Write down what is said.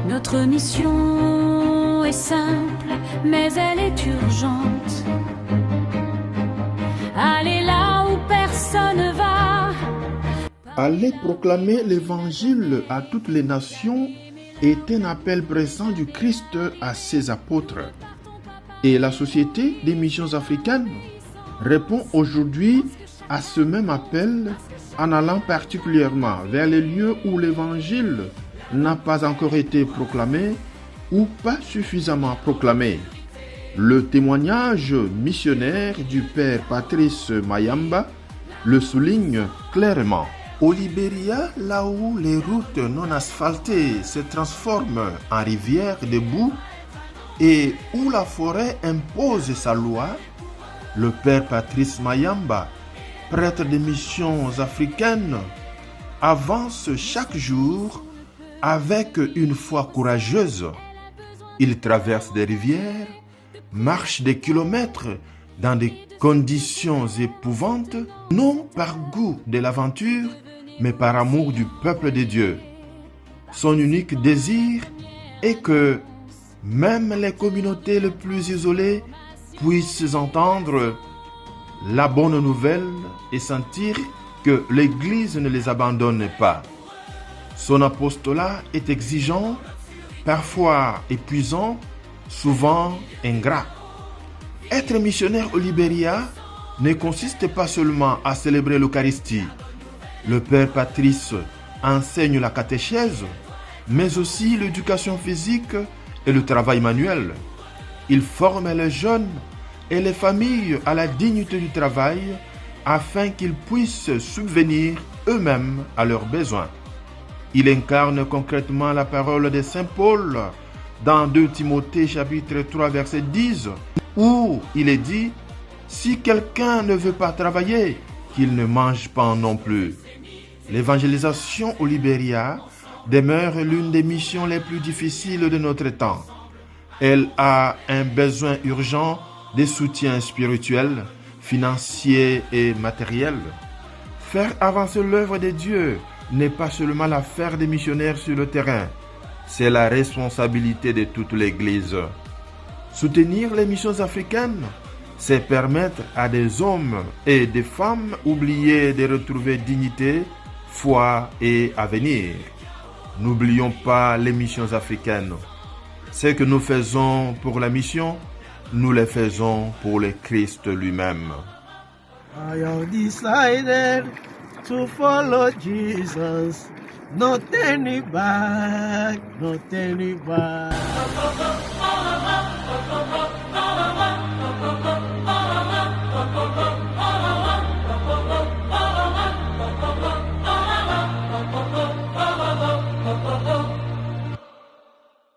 Notre mission est simple, mais elle est urgente. Allez là où personne va. Aller proclamer l'évangile à toutes les nations est un appel présent du Christ à ses apôtres. Et la Société des missions africaines répond aujourd'hui à ce même appel en allant particulièrement vers les lieux où l'évangile n'a pas encore été proclamé ou pas suffisamment proclamé. Le témoignage missionnaire du père Patrice Mayamba le souligne clairement. Au Libéria, là où les routes non asphaltées se transforment en rivières de boue et où la forêt impose sa loi, le père Patrice Mayamba, prêtre des missions africaines, avance chaque jour avec une foi courageuse. Il traverse des rivières, marche des kilomètres dans des conditions épouvantes, non par goût de l'aventure, mais par amour du peuple de Dieu. Son unique désir est que même les communautés les plus isolées puissent entendre la bonne nouvelle et sentir que l'Église ne les abandonne pas. Son apostolat est exigeant, parfois épuisant, souvent ingrat. Être missionnaire au Libéria ne consiste pas seulement à célébrer l'Eucharistie. Le père Patrice enseigne la catéchèse, mais aussi l'éducation physique et le travail manuel. Il forme les jeunes et les familles à la dignité du travail afin qu'ils puissent subvenir eux-mêmes à leurs besoins. Il incarne concrètement la parole de Saint Paul dans 2 Timothée chapitre 3 verset 10 où il est dit « Si quelqu'un ne veut pas travailler, qu'il ne mange pas non plus ». L'évangélisation au Libéria demeure l'une des missions les plus difficiles de notre temps. Elle a un besoin urgent de soutien spirituel, financier et matériel. Faire avancer l'œuvre de Dieu n'est pas seulement l'affaire des missionnaires sur le terrain, c'est la responsabilité de toute l'Église. Soutenir les missions africaines, c'est permettre à des hommes et des femmes oubliés de retrouver dignité, foi et avenir. N'oublions pas les missions africaines. Ce que nous faisons pour la mission, nous le faisons pour le Christ lui-même. I have decided to follow Jesus, not turning back, not turning back.